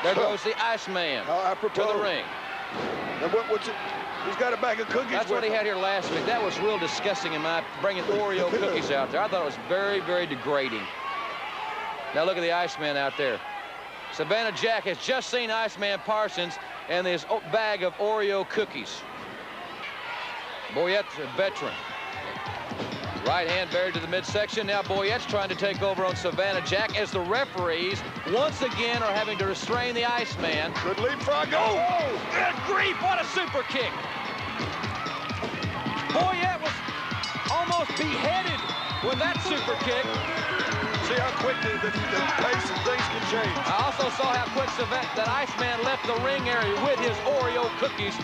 There goes the Iceman to the ring. Now what's it? He's got a bag of cookies. That's what he had here last week. That was real disgusting in my bringing Oreo cookies out there. I thought it was very, very degrading. Now look at the Iceman out there. Savannah Jack has just seen Iceman Parsons and his bag of Oreo cookies. Boyette's a veteran. Right hand buried to the midsection. Now Boyette's trying to take over on Savannah Jack as the referees once again are having to restrain the Iceman. Good leapfrog. Oh, good grief, what a super kick. Boyette was almost beheaded with that super kick. See how quickly the pace of things can change. I also saw how quick that Iceman left the ring area with his Oreo cookies.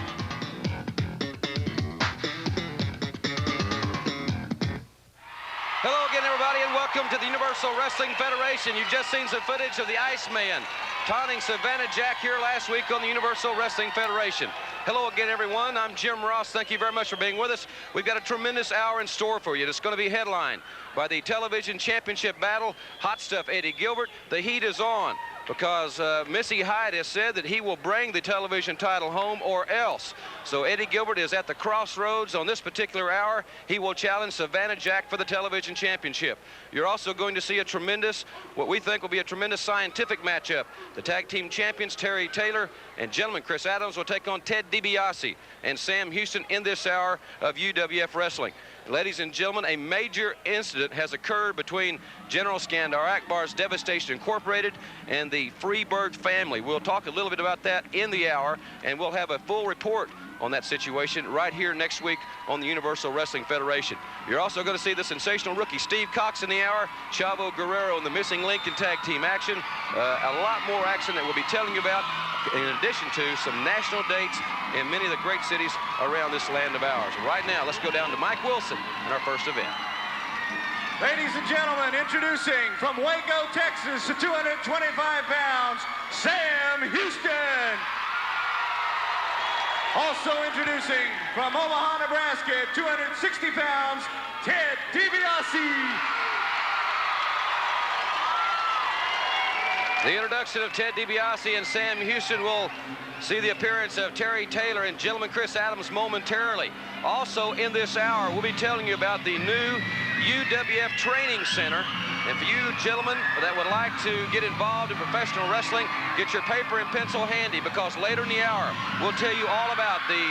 Hello again, everybody, and welcome to the Universal Wrestling Federation. You've just seen some footage of the Iceman taunting Savannah Jack here last week on the Universal Wrestling Federation. Hello again, everyone. I'm Jim Ross. Thank you very much for being with us. We've got a tremendous hour in store for you. It's going to be headlined by the television championship battle. Hot stuff, Eddie Gilbert. The heat is on because Missy Hyatt has said that he will bring the television title home or else. So Eddie Gilbert is at the crossroads on this particular hour. He will challenge Savannah Jack for the television championship. You're also going to see a tremendous, what we think will be a tremendous scientific matchup. The tag team champions, Terry Taylor and gentleman Chris Adams, will take on Ted DiBiase and Sam Houston in this hour of UWF Wrestling. Ladies and gentlemen, a major incident has occurred between General Skandar Akbar's Devastation Incorporated and the Freebird family. We'll talk a little bit about that in the hour, and we'll have a full report on that situation right here next week on the Universal Wrestling Federation. You're also going to see the sensational rookie Steve Cox in the hour, Chavo Guerrero in the missing link in tag team action. A lot more action that we'll be telling you about, in addition to some national dates in many of the great cities around this land of ours. Right now, let's go down to Mike Wilson in our first event. Ladies and gentlemen, introducing from Waco, Texas, to 225 pounds, Sam Houston. Also introducing from Omaha, Nebraska, 260 pounds, Ted DiBiase. The introduction of Ted DiBiase and Sam Houston will see the appearance of Terry Taylor and gentleman Chris Adams momentarily. Also in this hour, we'll be telling you about the new UWF Training Center. And for you gentlemen that would like to get involved in professional wrestling, get your paper and pencil handy, because later in the hour, we'll tell you all about the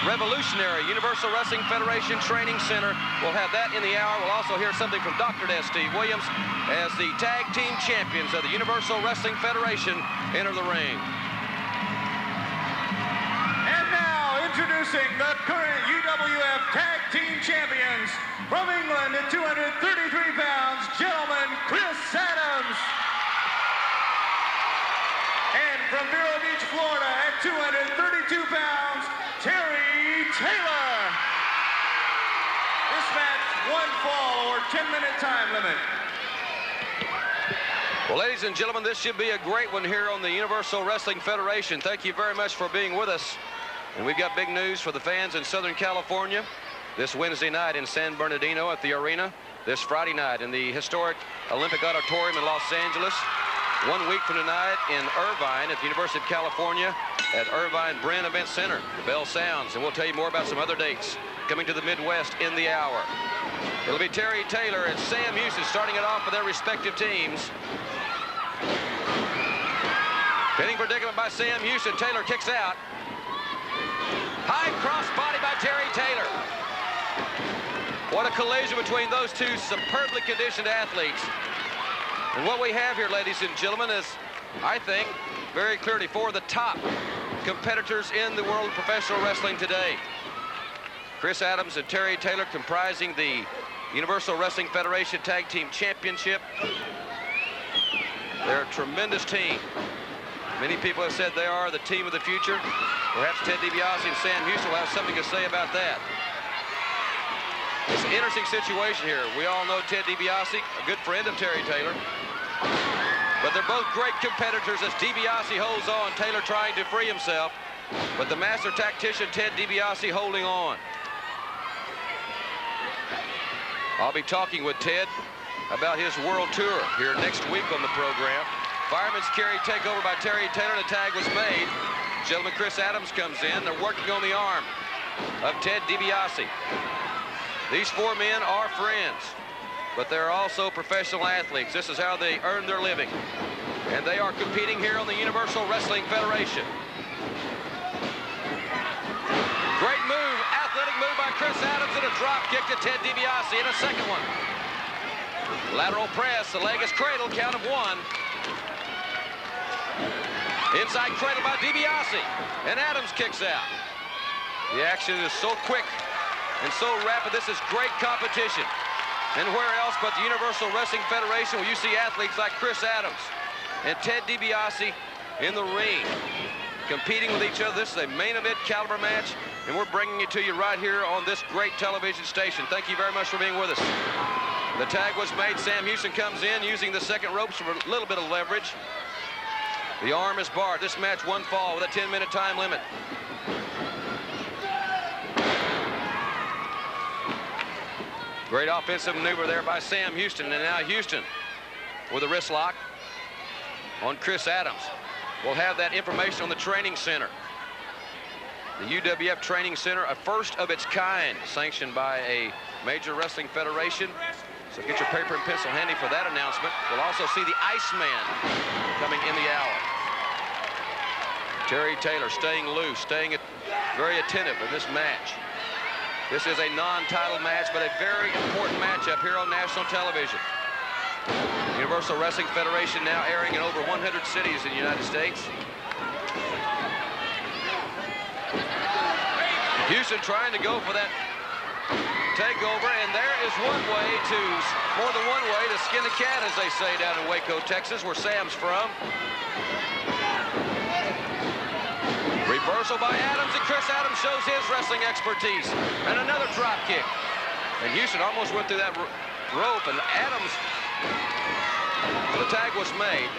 revolutionary Universal Wrestling Federation Training Center. We'll have that in the hour. We'll also hear something from Dr. Steve Williams as the tag team champions of the Universal Wrestling Federation enter the ring. And now introducing the current UWF Tag Team Champions from England at 233 pounds, gentleman Chris Adams. And from Vero Beach, Florida at 232 pounds, Terry Taylor. This match, one fall or 10-minute time limit. Well, ladies and gentlemen, this should be a great one here on the Universal Wrestling Federation. Thank you very much for being with us. And we've got big news for the fans in Southern California. This Wednesday night in San Bernardino at the arena. This Friday night in the historic Olympic Auditorium in Los Angeles. 1 week from tonight in Irvine at the University of California at Irvine Brin Event Center. The bell sounds, and we'll tell you more about some other dates coming to the Midwest in the hour. It'll be Terry Taylor and Sam Houston starting it off for their respective teams. Pinning predicament by Sam Houston. Taylor kicks out. High cross body by Terry Taylor. What a collision between those two superbly conditioned athletes. And what we have here, ladies and gentlemen, is, I think, very clearly four of the top competitors in the world of professional wrestling today. Chris Adams and Terry Taylor comprising the Universal Wrestling Federation Tag Team Championship. They're a tremendous team. Many people have said they are the team of the future. Perhaps Ted DiBiase and Sam Houston will have something to say about that. It's an interesting situation here. We all know Ted DiBiase, a good friend of Terry Taylor. But they're both great competitors as DiBiase holds on, Taylor trying to free himself. But the master tactician, Ted DiBiase, holding on. I'll be talking with Ted about his world tour here next week on the program. Fireman's carry takeover by Terry Taylor. The tag was made. Gentleman Chris Adams comes in. They're working on the arm of Ted DiBiase. These four men are friends, but they're also professional athletes. This is how they earn their living. And they are competing here on the Universal Wrestling Federation. Great move, athletic move by Chris Adams, and a drop kick to Ted DiBiase, and a second one. Lateral press, the leg is cradled, count of one. Inside cradle by DiBiase, and Adams kicks out. The action is so quick and so rapid. This is great competition. And where else but the Universal Wrestling Federation will you see athletes like Chris Adams and Ted DiBiase in the ring competing with each other. This is a main event caliber match, and we're bringing it to you right here on this great television station. Thank you very much for being with us. The tag was made. Sam Houston comes in using the second ropes for a little bit of leverage. The arm is barred. This match one fall with a 10-minute time limit. Great offensive maneuver there by Sam Houston, and now Houston with a wrist lock on Chris Adams. We'll have that information on the training center. The UWF Training Center, a first of its kind, sanctioned by a major wrestling federation. So get your paper and pencil handy for that announcement. We'll also see the Iceman coming in the hour. Terry Taylor staying loose, staying very attentive in this match. This is a non-title match, but a very important matchup here on national television. Universal Wrestling Federation now airing in over 100 cities in the United States. Houston trying to go for that takeover, and there is more than one way to skin a cat, as they say down in Waco, Texas, where Sam's from. Reversal by Adams, and Chris Adams shows his wrestling expertise. And another drop kick. And Houston almost went through that rope, and Adams, the tag was made.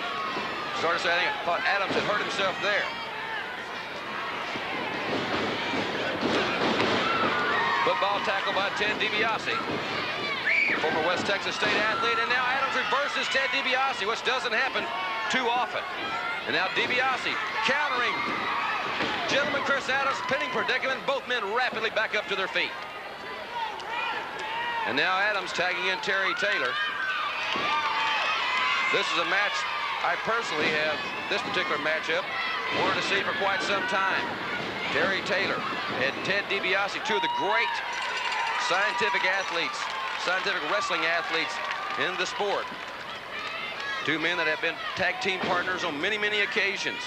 Started saying, I thought Adams had hurt himself there. Football tackle by Ted DiBiase, former West Texas State athlete, and now Adams reverses Ted DiBiase, which doesn't happen too often. And now DiBiase countering gentleman Chris Adams, pinning predicament, both men rapidly back up to their feet. And now Adams tagging in Terry Taylor. This is a match I personally have, this particular matchup, wanted to see for quite some time. Terry Taylor and Ted DiBiase, two of the great scientific wrestling athletes in the sport. Two men that have been tag team partners on many, many occasions.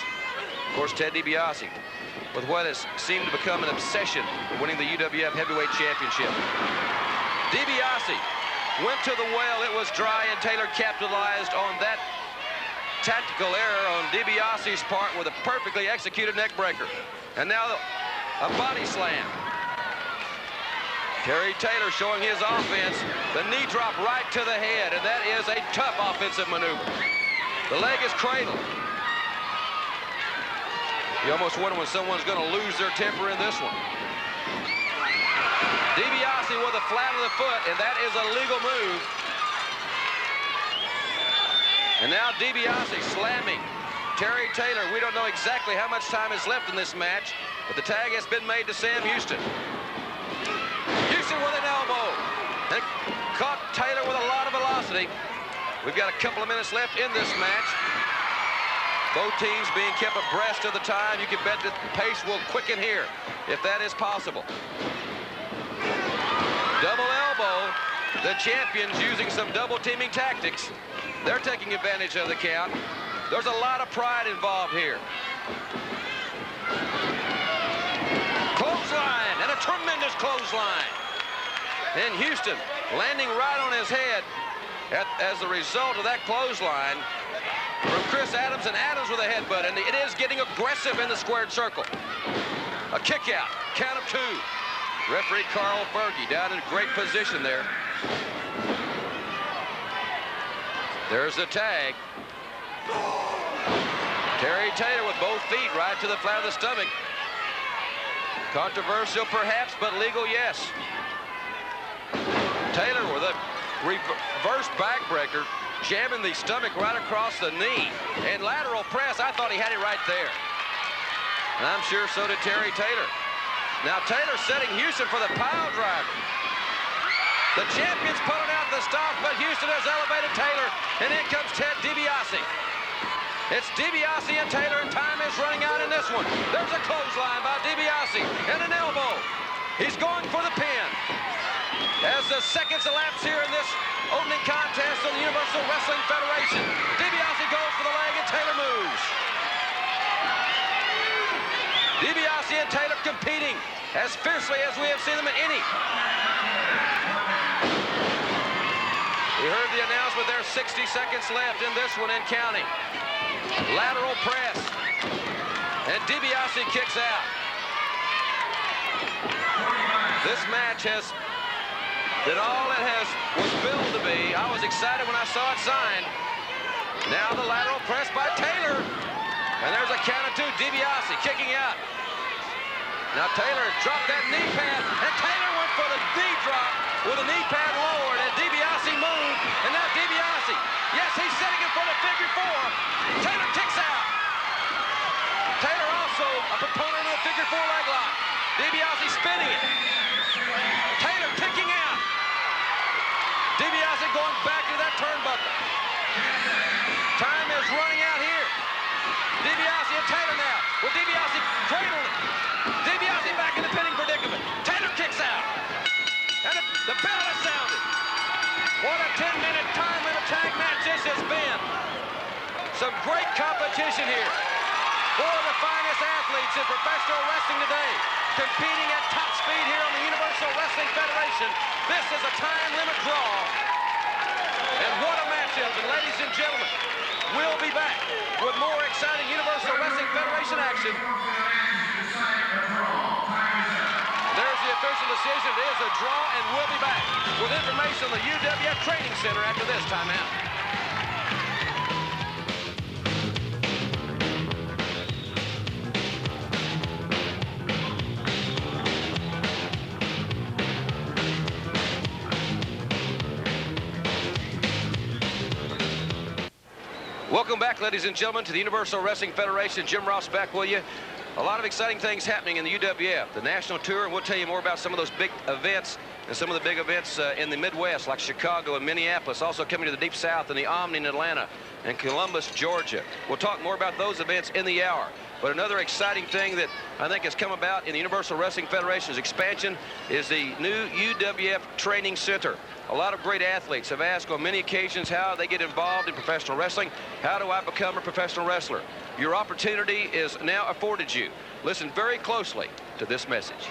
Of course, Ted DiBiase, with what has seemed to become an obsession of winning the UWF Heavyweight Championship. DiBiase went to the well. It was dry, and Taylor capitalized on that tactical error on DiBiase's part with a perfectly executed neck breaker. And now a body slam. Terry Taylor showing his offense. The knee drop right to the head, and that is a tough offensive maneuver. The leg is cradled. You almost wonder when someone's going to lose their temper in this one. DiBiase with a flat of the foot, and that is a legal move. And now DiBiase slamming Terry Taylor. We don't know exactly how much time is left in this match, but the tag has been made to Sam Houston. Houston with an elbow. And caught Taylor with a lot of velocity. We've got a couple of minutes left in this match. Both teams being kept abreast of the time. You can bet that the pace will quicken here, if that is possible. Double elbow. The champions using some double teaming tactics. They're taking advantage of the count. There's a lot of pride involved here. Clothesline, and a tremendous clothesline. And Houston landing right on his head as a result of that clothesline from Chris Adams, and Adams with a headbutt, and it is getting aggressive in the squared circle. A kick out, count of two. Referee Carl Fergie down in great position there. There's the tag. Terry Taylor with both feet right to the flat of the stomach. Controversial perhaps, but legal, yes. Taylor with a reverse backbreaker jamming the stomach right across the knee. And lateral press, I thought he had it right there. And I'm sure so did Terry Taylor. Now Taylor setting Houston for the pile driver. The champion's pulling out the stop, but Houston has elevated Taylor, and in comes Ted DiBiase. It's DiBiase and Taylor, and time is running out in this one. There's a clothesline by DiBiase and an elbow. He's going for the pin. As the seconds elapse here in this opening contest on the Universal Wrestling Federation, DiBiase goes for the leg, and Taylor moves. DiBiase and Taylor competing as fiercely as we have seen them in any. We heard the announcement there, 60 seconds left in this one and counting. Lateral press. And DiBiase kicks out. This match has been all it was billed to be. I was excited when I saw it signed. Now the lateral press by Taylor. And there's a count of two. DiBiase kicking out. Now Taylor dropped that knee pad, and Taylor went for the knee drop with a knee pad lowered, and DiBiase moved, and now DiBiase, yes, he's setting it for the figure four. Taylor kicks out. Taylor also a proponent of the figure four leg lock. DiBiase spinning it. Taylor kicking out. DiBiase going back to that turnbuckle. Time is running out here. DiBiase and Taylor now, with DiBiase cradling. DiBiase back in the pinning predicament. Taylor kicks out. And the bell has sounded. What a 10-minute time limit tag match this has been. Some great competition here. Four of the finest athletes in professional wrestling today competing at top speed here on the Universal Wrestling Federation. This is a time limit draw. And what a matchup. And ladies and gentlemen, we'll be back with more exciting Universal Wrestling Federation action. There's the official decision. It is a draw, and we'll be back with information on the UWF Training Center after this timeout. Welcome back, ladies and gentlemen, to the Universal Wrestling Federation. Jim Ross back with you. A lot of exciting things happening in the UWF, the national tour, and we'll tell you more about some of those big events and some of the big events in the Midwest, like Chicago and Minneapolis, also coming to the Deep South and the Omni in Atlanta and Columbus, Georgia. We'll talk more about those events in the hour. But another exciting thing that I think has come about in the Universal Wrestling Federation's expansion is the new UWF Training Center. A lot of great athletes have asked on many occasions how they get involved in professional wrestling. How do I become a professional wrestler? Your opportunity is now afforded you. Listen very closely to this message.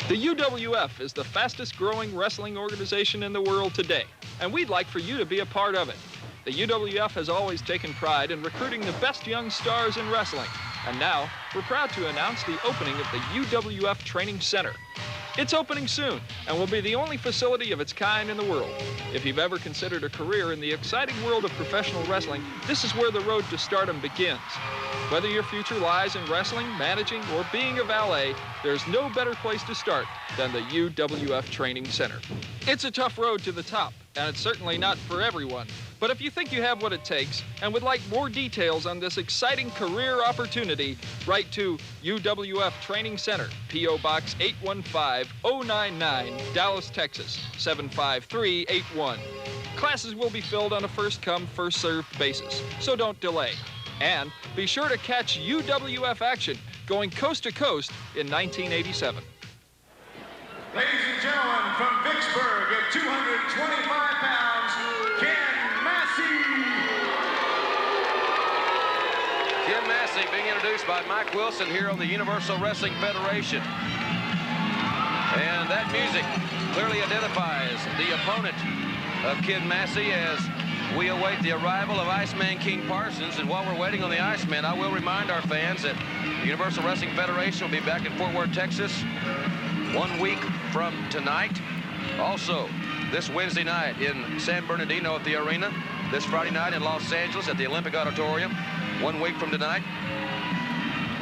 The UWF is the fastest growing wrestling organization in the world today, and we'd like for you to be a part of it. The UWF has always taken pride in recruiting the best young stars in wrestling, and now we're proud to announce the opening of the UWF Training Center. It's opening soon and will be the only facility of its kind in the world. If you've ever considered a career in the exciting world of professional wrestling, this is where the road to stardom begins. Whether your future lies in wrestling, managing, or being a valet, there's no better place to start than the UWF Training Center. It's a tough road to the top, and it's certainly not for everyone. But if you think you have what it takes and would like more details on this exciting career opportunity, write to UWF Training Center, P.O. Box 815-099, Dallas, Texas, 75381. Classes will be filled on a first-come, first-served basis, so don't delay. And be sure to catch UWF action going coast to coast in 1987. Ladies and gentlemen, from Vicksburg at 225 pounds, Ken Massey. Ken Massey being introduced by Mike Wilson here on the Universal Wrestling Federation. And that music clearly identifies the opponent of Ken Massey as we await the arrival of Iceman King Parsons. And while we're waiting on the Iceman, I will remind our fans that the Universal Wrestling Federation will be back in Fort Worth, Texas 1 week from tonight. Also, this Wednesday night in San Bernardino at the arena. This Friday night in Los Angeles at the Olympic Auditorium. 1 week from tonight.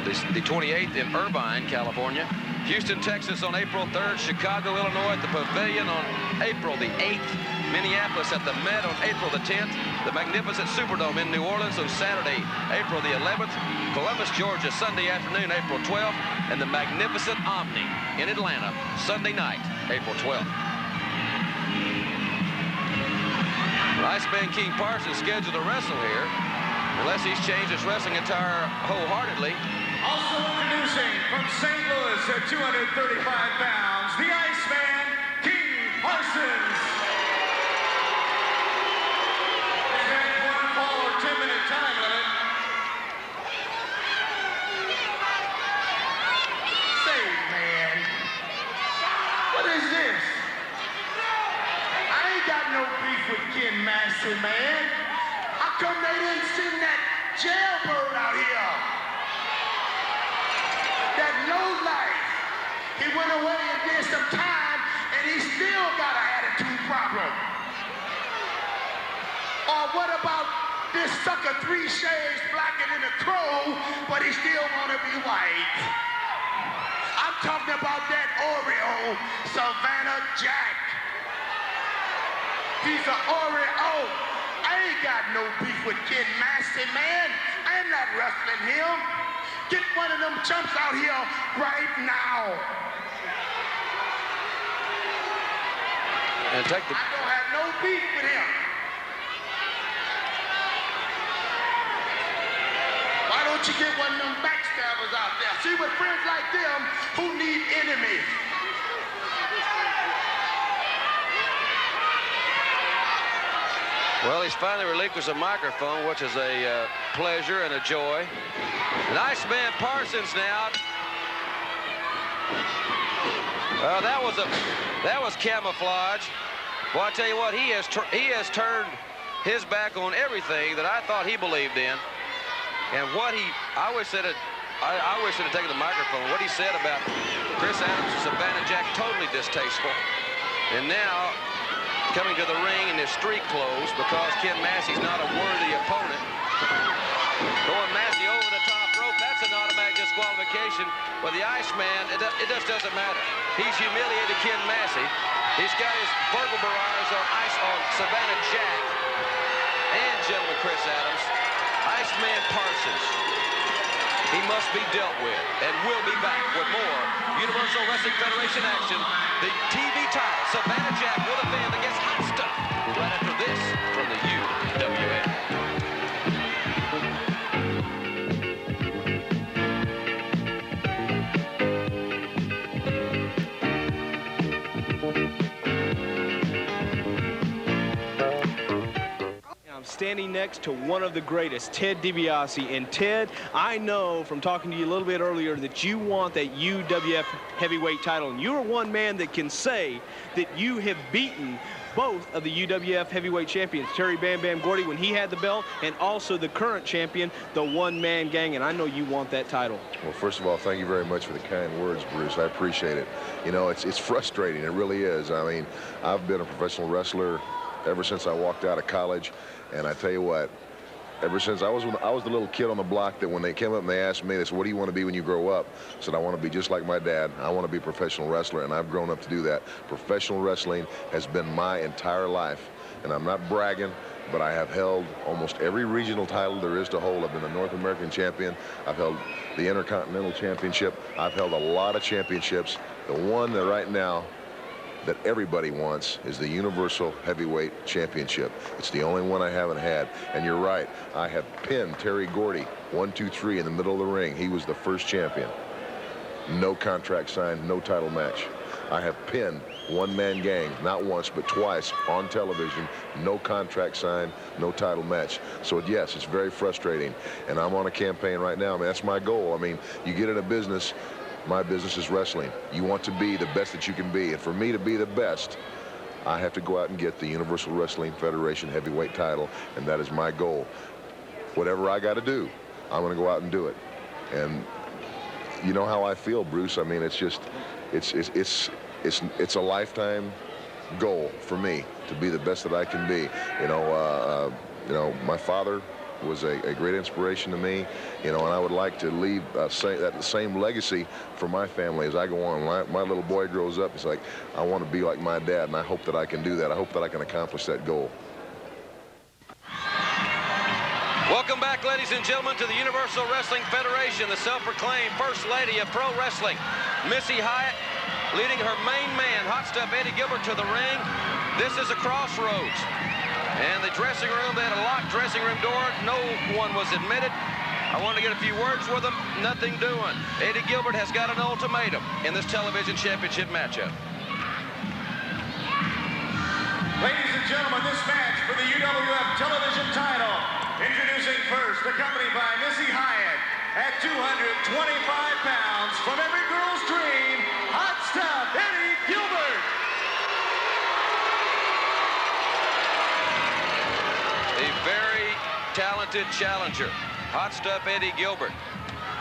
The 28th in Irvine, California. Houston, Texas on April 3rd. Chicago, Illinois at the Pavilion on April the 8th. Minneapolis at the Met on April the 10th, the magnificent Superdome in New Orleans on Saturday, April the 11th, Columbus, Georgia, Sunday afternoon, April 12th, and the magnificent Omni in Atlanta, Sunday night, April 12th. Iceman King Parsons scheduled to wrestle here, unless he's changed his wrestling attire wholeheartedly. Also introducing from St. Louis at 235 pounds, the Iceman King Parsons. And 1 fall or 10-minute time limit. Say, man, what is this? I ain't got no beef with Ken Massey, man. How come they didn't send that jailbird out here? That lowlife. He went away and did some time, and he still got an attitude problem. Or what about this sucker 3 shades blacker than a crow, but he still want to be white? I'm talking about that Oreo, Savannah Jack. He's an Oreo. I ain't got no beef with Ken Massey, man. I'm not wrestling him. Get one of them chumps out here right now. And take the... I don't have no beef with him. Why don't you get one of them backstabbers out there? See, with friends like them, who need enemies? Well, he's finally relinquished the microphone, which is a pleasure and a joy. And Iceman Parsons now. Well, that was camouflage. Well, I tell you what, he has turned his back on everything that I thought he believed in. And what I wish that I wish it had taken the microphone. What he said about Chris Adams and Savannah Jack, totally distasteful. And now, coming to the ring in his street clothes because Ken Massey's not a worthy opponent. Going Massey over the top rope, that's an automatic disqualification. But the Iceman, it just doesn't matter. He's humiliated Ken Massey. He's got his verbal barrage on Savannah Jack and gentleman Chris Adams. Iceman Parsons. He must be dealt with, and we'll be back with more Universal Wrestling Federation action. The TV title, Savannah Jack will defend against Hot Stuff right after this from the UWF. I'm standing next to one of the greatest, Ted DiBiase. And Ted, I know from talking to you a little bit earlier that you want that UWF heavyweight title. And you're one man that can say that you have beaten both of the UWF heavyweight champions, Terry Bam Bam Gordy when he had the belt, and also the current champion, the one-man gang. And I know you want that title. Well, first of all, thank you very much for the kind words, Bruce. I appreciate it. You know, it's frustrating. It really is. I mean, I've been a professional wrestler ever since I walked out of college. And I tell you what, ever since I was the little kid on the block that when they came up and they asked me, they said, what do you want to be when you grow up? I said, I want to be just like my dad. I want to be a professional wrestler, and I've grown up to do that. Professional wrestling has been my entire life, and I'm not bragging, but I have held almost every regional title there is to hold. I've been the North American champion. I've held the Intercontinental Championship. I've held a lot of championships. The one that right now that everybody wants is the Universal Heavyweight Championship. It's the only one I haven't had. And you're right, I have pinned Terry Gordy 1, 2, 3 in the middle of the ring. He was the first champion. No contract signed, no title match. I have pinned one-man gang, not once, but twice on television. No contract signed, no title match. So yes, it's very frustrating. And I'm on a campaign right now. I mean, that's my goal. I mean, you get in a business, my business is wrestling. You want to be the best that you can be. And for me to be the best, I have to go out and get the Universal Wrestling Federation heavyweight title, and that is my goal. Whatever I got to do, I'm going to go out and do it. And you know how I feel, Bruce. I mean, it's just, it's a lifetime goal for me to be the best that I can be. You know, my father was a great inspiration to me, you know, and I would like to leave that same legacy for my family as I go on. My little boy grows up, it's like, I want to be like my dad, and I hope that I can do that. I hope that I can accomplish that goal. Welcome back, ladies and gentlemen, to the Universal Wrestling Federation, the self-proclaimed First Lady of Pro Wrestling, Missy Hyatt, leading her main man, Hot Stuff Eddie Gilbert, to the ring. This is a crossroads. And the dressing room, they had a locked dressing room door. No one was admitted. I wanted to get a few words with them. Nothing doing. Eddie Gilbert has got an ultimatum in this television championship matchup. Ladies and gentlemen, this match for the UWF television title. Introducing first, accompanied by Missy Hyatt at 225 pounds, from every girl's dream, Hot Stuff Eddie Gilbert. A very talented challenger, Hot Stuff Eddie Gilbert.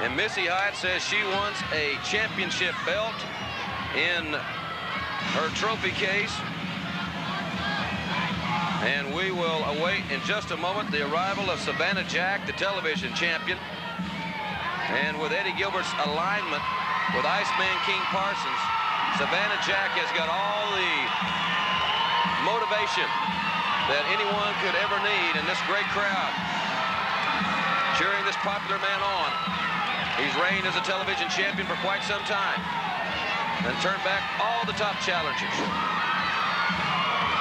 And Missy Hyatt says she wants a championship belt in her trophy case. And we will await in just a moment the arrival of Savannah Jack, the television champion. And with Eddie Gilbert's alignment with Iceman King Parsons, Savannah Jack has got all the motivation that anyone could ever need in this great crowd, cheering this popular man on. He's reigned as a television champion for quite some time and turned back all the top challengers.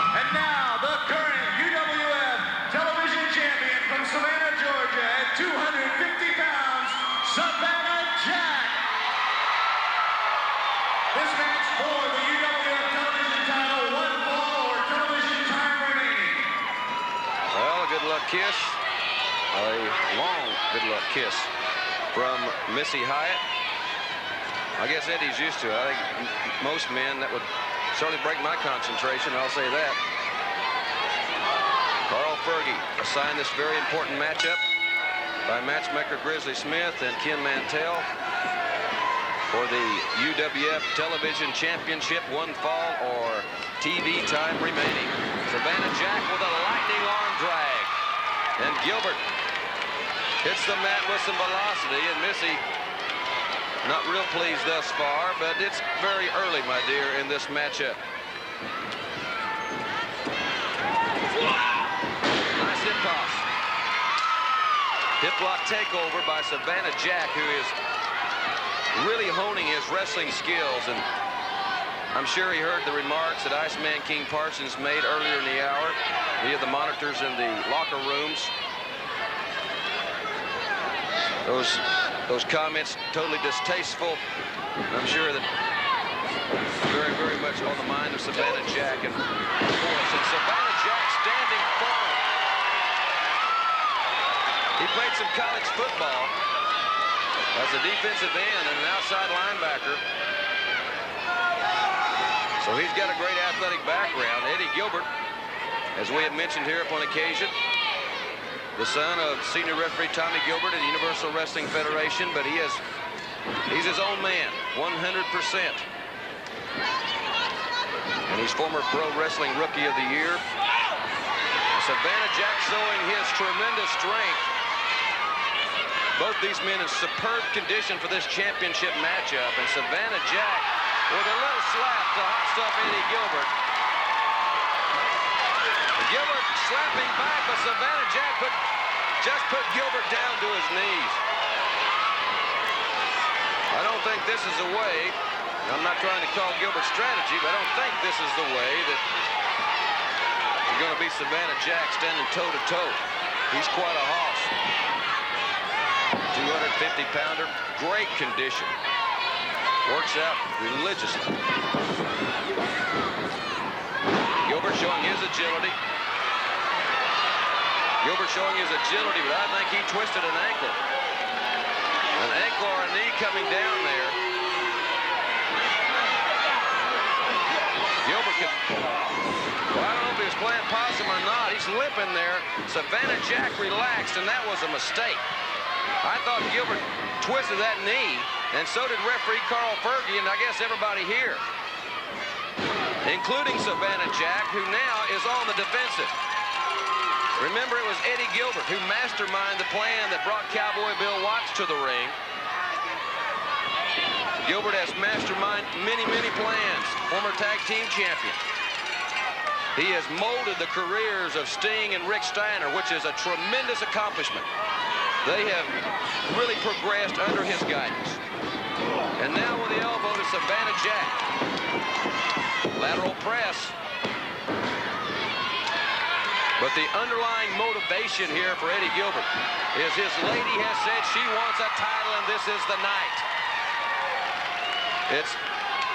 And now, the current UWF television champion from Savannah, Georgia, at 250 pounds, Savannah Jack. This match for the UWF television title, one fall or television time remaining. Well, a good luck kiss, a long good luck kiss from Missy Hyatt. I guess Eddie's used to it. I think most men, that would certainly break my concentration, I'll say that. Carl Fergie assigned this very important matchup by matchmaker Grizzly Smith and Ken Mantell for the UWF Television Championship, one fall or TV time remaining. Savannah Jack with a lightning arm drag. And Gilbert hits the mat with some velocity, and Missy not real pleased thus far, but it's very early, my dear, in this matchup. Nice hip toss. Hip lock takeover by Savannah Jack, who is really honing his wrestling skills. And I'm sure he heard the remarks that Iceman King Parsons made earlier in the hour via the monitors in the locker rooms. Those comments totally distasteful. I'm sure that very, very much on the mind of Savannah Jack. And of course, and Savannah Jack standing firm. He played some college football as a defensive end and an outside linebacker. So he's got a great athletic background. Eddie Gilbert, as we have mentioned here upon occasion, the son of senior referee Tommy Gilbert of the Universal Wrestling Federation, but he's his own man, 100%. And he's former Pro Wrestling Rookie of the Year. Savannah Jack showing his tremendous strength. Both these men in superb condition for this championship matchup. And Savannah Jack with a little slap to Hot Stuff Eddie Gilbert. Gilbert slapping back, but Savannah Jack just put Gilbert down to his knees. I don't think this is the way. I'm not trying to call Gilbert's strategy, but I don't think this is the way that you're going to be Savannah Jack standing toe-to-toe. He's quite a hoss. 250-pounder, great condition. Works out religiously. Gilbert showing his agility. Gilbert showing his agility, but I think he twisted an ankle. An ankle or a knee coming down there. Gilbert could, well, I don't know if he was playing possum or not. He's limping there. Savannah Jack relaxed, and that was a mistake. I thought Gilbert twisted that knee, and so did referee Carl Fergie, and I guess everybody here, including Savannah Jack, who now is on the defensive. Remember, it was Eddie Gilbert who masterminded the plan that brought Cowboy Bill Watts to the ring. Gilbert has masterminded many, many plans. Former tag team champion. He has molded the careers of Sting and Rick Steiner, which is a tremendous accomplishment. They have really progressed under his guidance. And now with the elbow to Savannah Jack. Lateral press. But the underlying motivation here for Eddie Gilbert is his lady has said she wants a title and this is the night. It's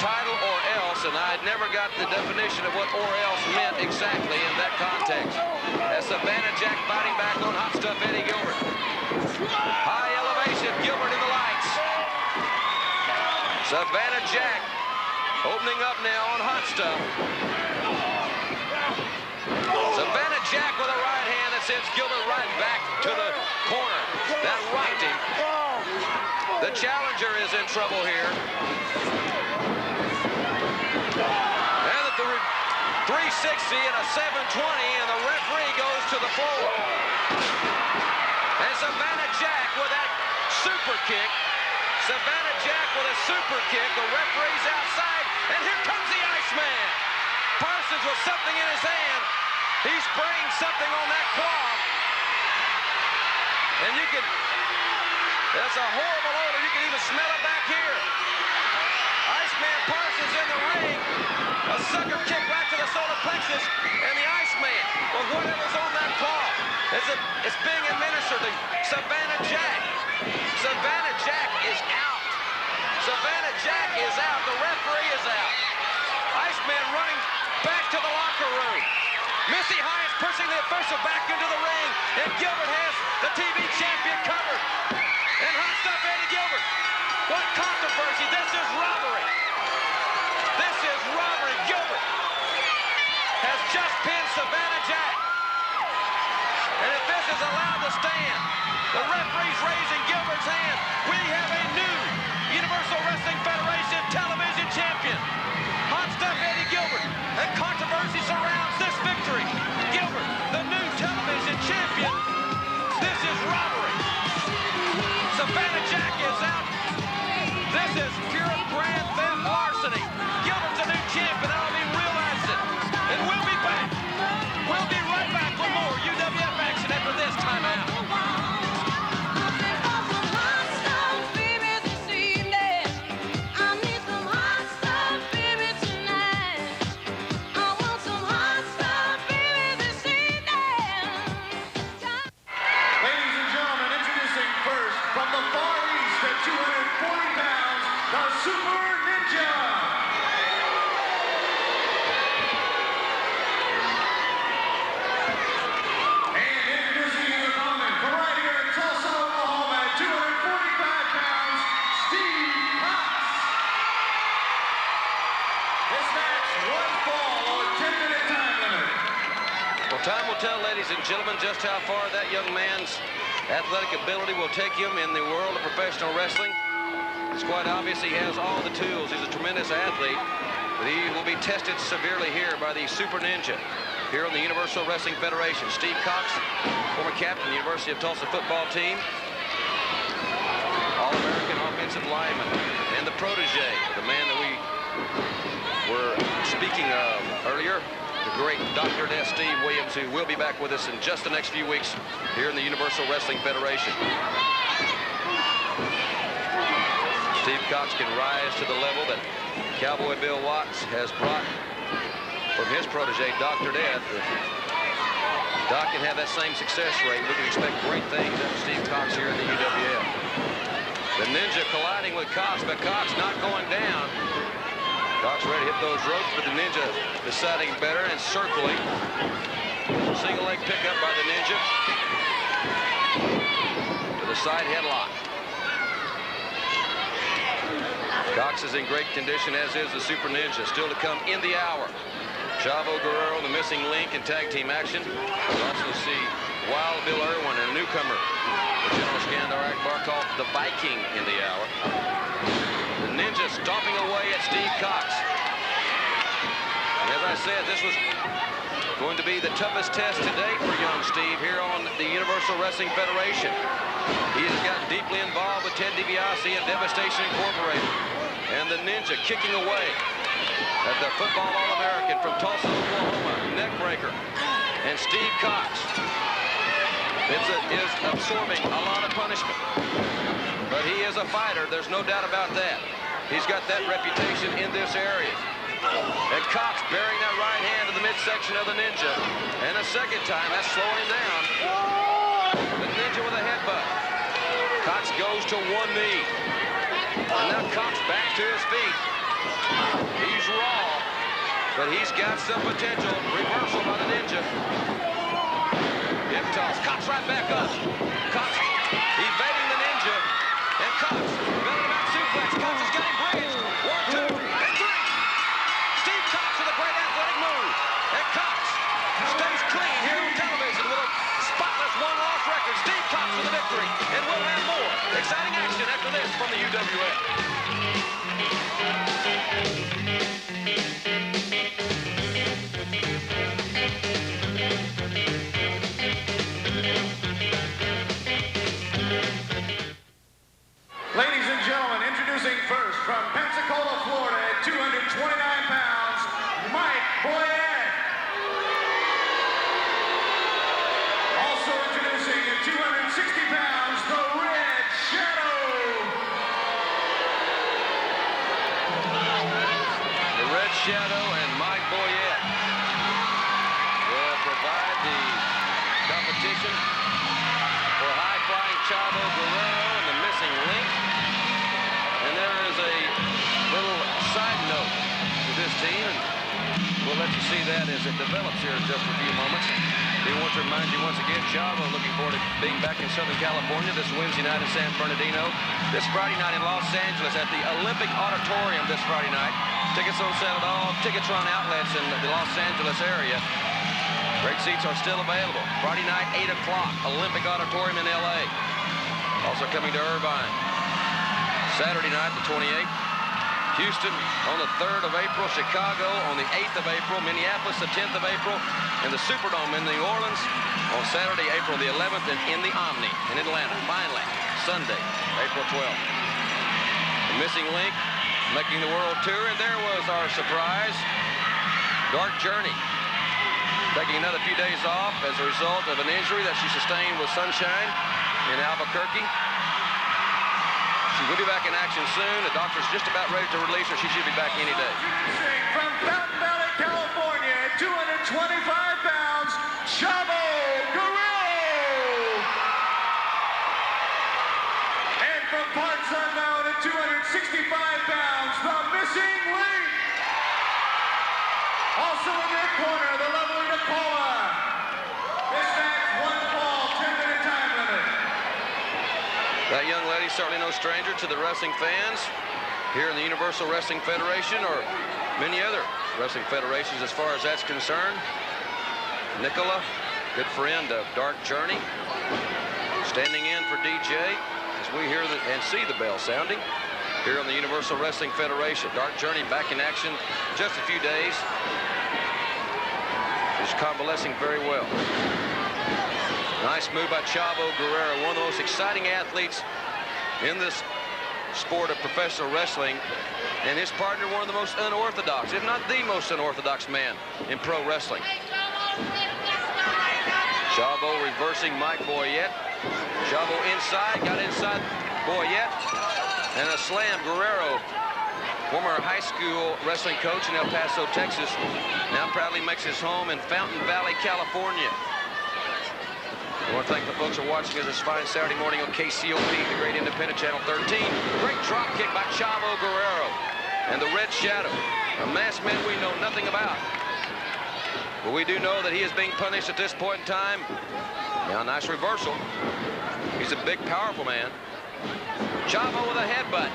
title or else, and I never got the definition of what or else meant exactly in that context. As Savannah Jack fighting back on Hot Stuff Eddie Gilbert. High elevation, Gilbert in the lights. Savannah Jack opening up now on Hot Stuff. Savannah Jack with a right hand that sends Gilbert right back to the corner. That rocked him. The challenger is in trouble here. And at the 360 and a 720, and the referee goes to the floor. And Savannah Jack with that super kick. Savannah Jack with a super kick. The referee's outside, and here comes the Iceman. Parsons with something in his hand. He's spraying something on that cloth. And you can, that's a horrible odor. You can even smell it back here. Iceman Parsons in the ring. A sucker kick back to the solar plexus. And the Iceman, well, whatever's on that cloth, it's being administered to Savannah Jack. Savannah Jack is out. Savannah Jack is out. The referee is out. Iceman running back to the locker room. Missy Hyatt pushing the official back into the ring, and Gilbert has the TV champion covered. And Hot Stuff Eddie Gilbert. What controversy. This is robbery. This is robbery. Gilbert has just pinned Savannah Jack. And if this is allowed to stand, the referee's raising Gilbert's hand. We have a new Universal Wrestling Federation television champion. Hot Stuff Eddie Gilbert. And controversy surrounds this victory. Gilbert, the new television champion. This is robbery. Savannah Jack is out. This is pure grand theft larceny. Gilbert's a new champion. I don't even realize it. And we'll be back. We'll be right back with more UWF action after this timeout. Time will tell, ladies and gentlemen, just how far that young man's athletic ability will take him in the world of professional wrestling. It's quite obvious he has all the tools. He's a tremendous athlete, but he will be tested severely here by the Super Ninja here on the Universal Wrestling Federation. Steve Cox, former captain of the University of Tulsa football team, All-American offensive lineman, and the protege, the man that we were speaking of earlier, the great Dr. Death Steve Williams, who will be back with us in just the next few weeks here in the Universal Wrestling Federation. Steve Cox can rise to the level that Cowboy Bill Watts has brought from his protege, Dr. Death. If Doc can have that same success rate, we can expect great things out of Steve Cox here in the UWF. The Ninja colliding with Cox, but Cox not going down. Cox ready to hit those ropes, but the Ninja deciding better and circling. Single leg pickup by the Ninja. To the side headlock. Cox is in great condition, as is the Super Ninja. Still to come in the hour. Chavo Guerrero, the missing link in tag team action. We'll also see Wild Bill Irwin and a newcomer, the General Skandar Akbar, called the Viking in the hour. The Ninja stomping away at Steve Cox. And as I said, this was Going to be the toughest test to date for young Steve here on the Universal Wrestling Federation. He has gotten deeply involved with Ted DiBiase and Devastation Incorporated. And the Ninja kicking away at the Football All-American from Tulsa, Oklahoma, neckbreaker. And Steve Cox is absorbing a lot of punishment. But he is a fighter, there's no doubt about that. He's got that reputation in this area. And Cox burying that right hand in the midsection of the Ninja. And a second time, that's slowing him down. The Ninja with a headbutt. Cox goes to one knee. And now Cox back to his feet. He's raw, but he's got some potential. Reversal by the Ninja. Hip toss. Cox right back up. Cox evading the Ninja. And Cox, belly back suplex. Cox has got him bridged. 1, 2, and 3. Steve Cox with a great athletic move. And Cox stays clean here on television with a spotless one-loss record. Steve Cox with the victory. And we'll have more exciting action after this from the UWF. Ladies and gentlemen, introducing first from Pensacola, Florida, at 229 pounds, Mike Boyette. Also introducing at 260 pounds, the Red Shadow. The Red Shadow and Mike Boyette will provide the competition for high-flying Chavo Guerrero and the missing link. And there is a little side note to this team, and we'll let you see that as it develops here in just a few moments. We want to remind you once again, Chavo looking forward to being back in Southern California this Wednesday night in San Bernardino. This Friday night in Los Angeles at the Olympic Auditorium this Friday night. Tickets on sale at all Ticketron outlets in the Los Angeles area. Great seats are still available. Friday night, 8 o'clock, Olympic Auditorium in L.A. Also coming to Irvine. Saturday night, the 28th. Houston on the 3rd of April. Chicago on the 8th of April. Minneapolis the 10th of April. And the Superdome in New Orleans on Saturday, April the 11th. And in the Omni in Atlanta. Finally, Sunday, April 12th. The missing link making the world tour. And there was our surprise. Dark Journey taking another few days off as a result of an injury that she sustained with Sunshine in Albuquerque. She will be back in action soon. The doctor's just about ready to release her. She should be back any day. From Fountain Valley, California, at 225 pounds, Chavo Guerrero. And from parts unknown at 265 pounds, the missing link. Also in their corner, the lovely Nicola. This match, one fall, 10-minute time limit. That young lady certainly no stranger to the wrestling fans here in the Universal Wrestling Federation or many other wrestling federations as far as that's concerned. Nicola, good friend of Dark Journey, standing in for DJ as we hear and see the bell sounding here on the Universal Wrestling Federation. Dark Journey back in action just a few days. She's convalescing very well. Nice move by Chavo Guerrero, one of the most exciting athletes in this sport of professional wrestling, and his partner, one of the most unorthodox, if not the most unorthodox man in pro wrestling. Chavo reversing Mike Boyette. Chavo inside, got inside Boyette, and a slam. Guerrero, former high school wrestling coach in El Paso, Texas, now proudly makes his home in Fountain Valley, California. I want to thank the folks who are watching us this fine Saturday morning on KCOP, the great independent channel 13. Great drop kick by Chavo Guerrero and the Red Shadow, a masked man we know nothing about. But we do know that he is being punished at this point in time. Now, nice reversal. He's a big, powerful man. Chavo with a headbutt.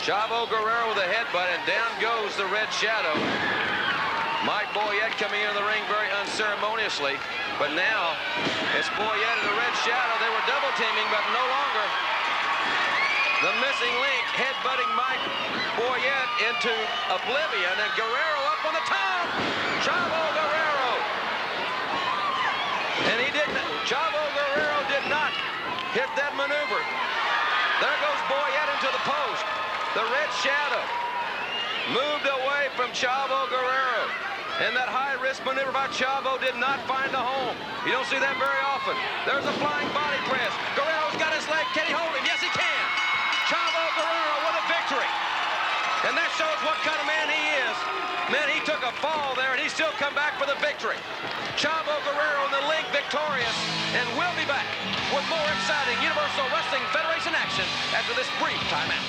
Chavo Guerrero with a headbutt, and down goes the Red Shadow. Mike Boyette coming into the ring very unceremoniously. But now, it's Boyette and the Red Shadow. They were double teaming, but no longer. The missing link headbutting Mike Boyette into oblivion, and Guerrero up on the top. Chavo Guerrero hit that maneuver. There goes Boyette into the post. The Red Shadow moved away from Chavo Guerrero. And that high-risk maneuver by Chavo did not find a home. You don't see that very often. There's a flying body press. Guerrero's got his leg. Can he hold him? Yes, he can. Chavo Guerrero with a victory. And that shows what kind of man he is. Man, he took a fall there, and he still come back for the victory. Chavo Guerrero in the league victorious. And we'll be back with more exciting Universal Wrestling Federation action after this brief timeout.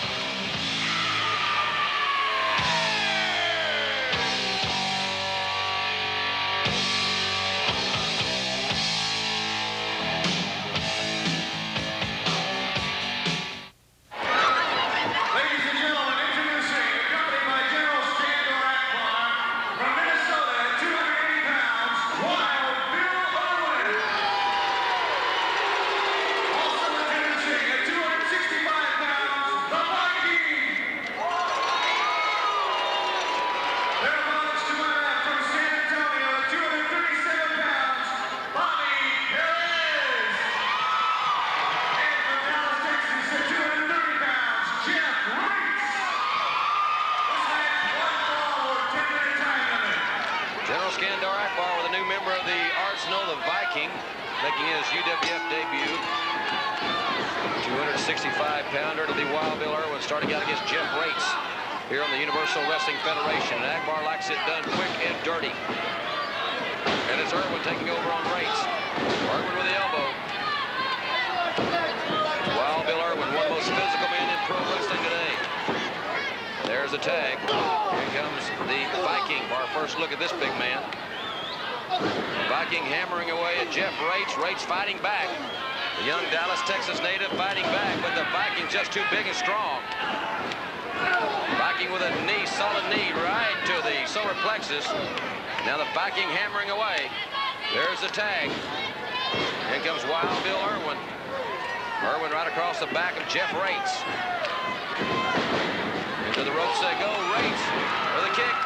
Making his UWF debut. 265-pounder to the Wild Bill Irwin, starting out against Jeff Rates here on the Universal Wrestling Federation. And Akbar likes it done quick and dirty. And it's Irwin taking over on Rates. Irwin with the elbow. Wild Bill Irwin, one of the most physical men in pro wrestling today. There's a tag. Here comes the Viking for our first look at this big man. Viking hammering away at Jeff Rates. Rates fighting back. The young Dallas, Texas native fighting back, but the Viking's just too big and strong. Viking with a knee, solid knee, right to the solar plexus. Now the Viking hammering away. There's the tag. In comes Wild Bill Irwin. Irwin right across the back of Jeff Rates. Into the ropes they go. Rates with a kick.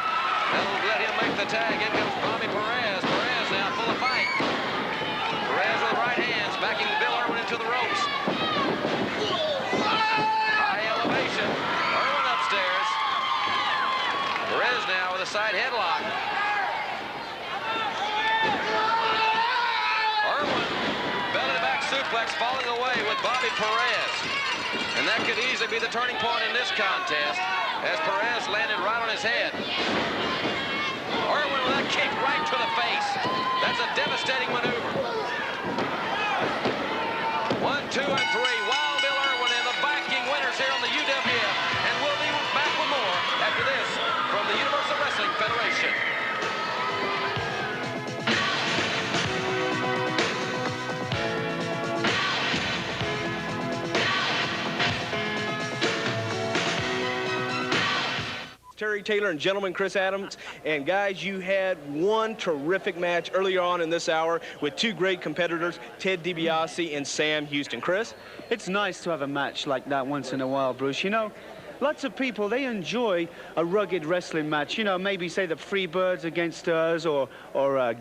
That'll let him make the tag. In comes Bobby Perez. Perez now full of fight. Perez with the right hands, backing Bill Irwin into the ropes. High elevation. Irwin upstairs. Perez now with a side headlock. Irwin, belly to back suplex, falling away with Bobby Perez. And that could easily be the turning point in this contest, as Perez landed right on his head. Irwin with that kick right to the face. That's a devastating maneuver. 1, 2, and 3. Wild Bill Irwin and the Viking winners here on the UWF. And we'll be back with more after this from the Universal Wrestling Federation. Terry Taylor and gentleman Chris Adams. And guys, you had one terrific match earlier on in this hour with two great competitors, Ted DiBiase and Sam Houston. Chris? It's nice to have a match like that once in a while, Bruce. You know, lots of people, they enjoy a rugged wrestling match. You know, maybe say the Freebirds against us or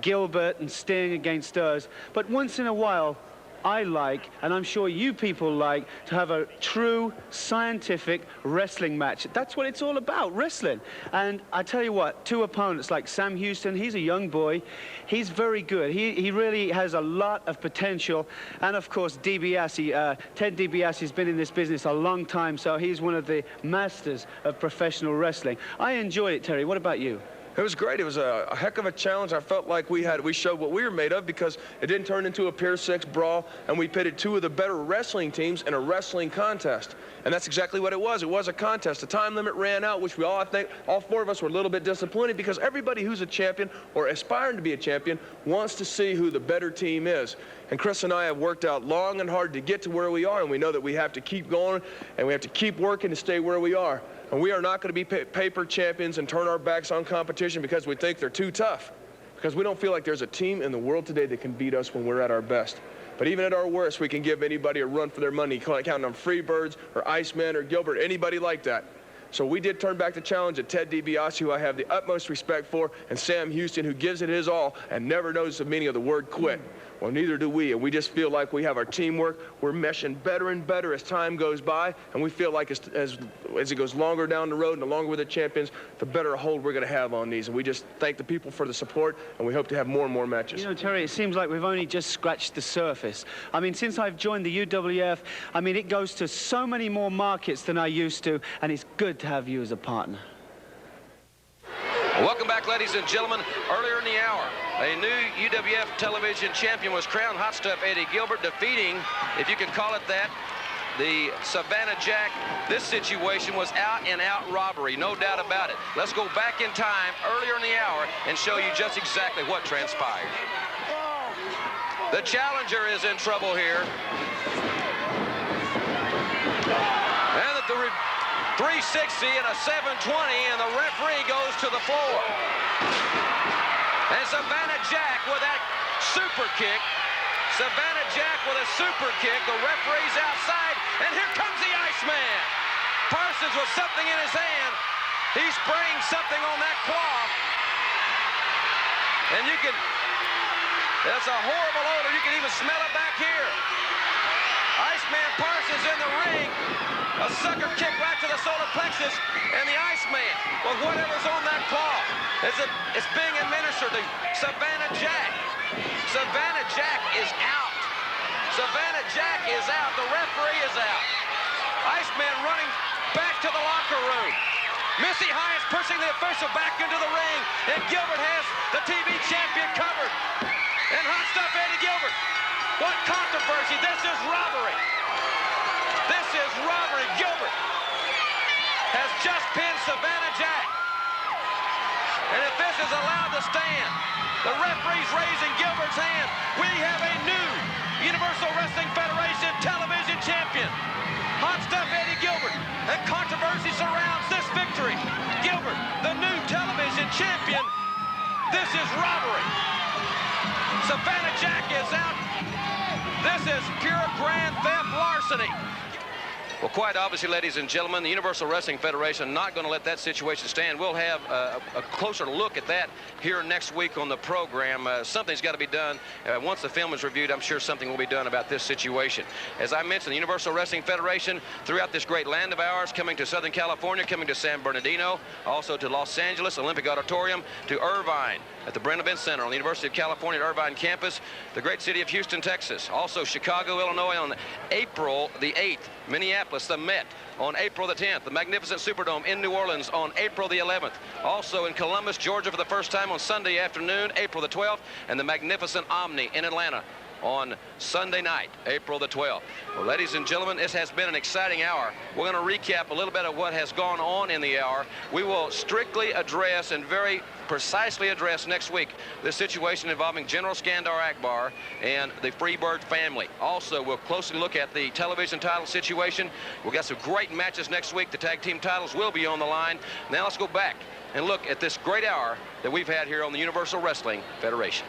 Gilbert and Sting against us. But once in a while, I like, and I'm sure you people like, to have a true scientific wrestling match. That's what it's all about, wrestling. And I tell you what, two opponents like Sam Houston, he's a young boy. He's very good. He really has a lot of potential. And of course, DiBiase, Ted DiBiase has been in this business a long time, so he's one of the masters of professional wrestling. I enjoyed it, Terry. What about you? It was great. It was a heck of a challenge. I felt like we showed what we were made of, because it didn't turn into a Pier 6 brawl, and we pitted two of the better wrestling teams in a wrestling contest. And that's exactly what it was. It was a contest. The time limit ran out, which I think all four of us were a little bit disappointed, because everybody who's a champion or aspiring to be a champion wants to see who the better team is. And Chris and I have worked out long and hard to get to where we are, and we know that we have to keep going, and we have to keep working to stay where we are. And we are not going to be paper champions and turn our backs on competition because we think they're too tough. Because we don't feel like there's a team in the world today that can beat us when we're at our best. But even at our worst, we can give anybody a run for their money, counting on Freebirds or Iceman or Gilbert, anybody like that. So we did turn back the challenge at Ted DiBiase, who I have the utmost respect for, and Sam Houston, who gives it his all and never knows the meaning of the word quit. Well, neither do we, and we just feel like we have our teamwork. We're meshing better and better as time goes by, and we feel like as it goes longer down the road and the longer we're the champions, the better hold we're going to have on these. And we just thank the people for the support, and we hope to have more and more matches. You know, Terry, it seems like we've only just scratched the surface. I mean, since I've joined the UWF, I mean, it goes to so many more markets than I used to, and it's good to have you as a partner. Welcome back, ladies and gentlemen. Earlier in the hour, a new UWF television champion was crowned. Hot Stuff Eddie Gilbert defeating, if you can call it that, the Savannah Jack. This situation was out-and-out robbery, no doubt about it. Let's go back in time earlier in the hour and show you just exactly what transpired. The challenger is in trouble here. And at the 360 and a 720, and the referee goes to the floor. And Savannah Jack with that super kick. Savannah Jack with a super kick. The referee's outside, and here comes the Iceman. Parsons with something in his hand. He's spraying something on that cloth. And you can, that's a horrible odor. You can even smell it back here. Iceman Parsons in the ring. A sucker kick right to the solar plexus, and the Iceman, with whatever's on that cloth, it's being administered to Savannah Jack. Savannah Jack is out. Savannah Jack is out. The referee is out. Iceman running back to the locker room. Missy Hyatt pushing the official back into the ring, and Gilbert has the TV champion covered. And Hot Stuff Eddie Gilbert. What controversy. This is robbery. This is robbery. Gilbert has just pinned Savannah Jack. And if this is allowed to stand, the referee's raising Gilbert's hand. We have a new Universal Wrestling Federation television champion. Hot Stuff Eddie Gilbert. And controversy surrounds this victory. Gilbert, the new television champion. This is robbery. Savannah Jack is out. This is pure grand theft larceny. Well, quite obviously, ladies and gentlemen, the Universal Wrestling Federation not going to let that situation stand. We'll have a closer look at that here next week on the program. Something's got to be done. Once the film is reviewed, I'm sure something will be done about this situation. As I mentioned, the Universal Wrestling Federation throughout this great land of ours, coming to Southern California, coming to San Bernardino, also to Los Angeles Olympic Auditorium, to Irvine at the Brent Event Center on the University of California at Irvine campus, the great city of Houston, Texas, also Chicago, Illinois on April the 8th, Minneapolis, the Met on April the 10th, the magnificent Superdome in New Orleans on April the 11th, also in Columbus, Georgia for the first time on Sunday afternoon, April the 12th, and the magnificent Omni in Atlanta on Sunday night, April the 12th. Well, ladies and gentlemen, this has been an exciting hour. We're going to recap a little bit of what has gone on in the hour. We will strictly address and very precisely address next week the situation involving General Skandar Akbar and the Freebird family. Also, we'll closely look at the television title situation. We've got some great matches next week. The tag team titles will be on the line. Now let's go back and look at this great hour that we've had here on the Universal Wrestling Federation.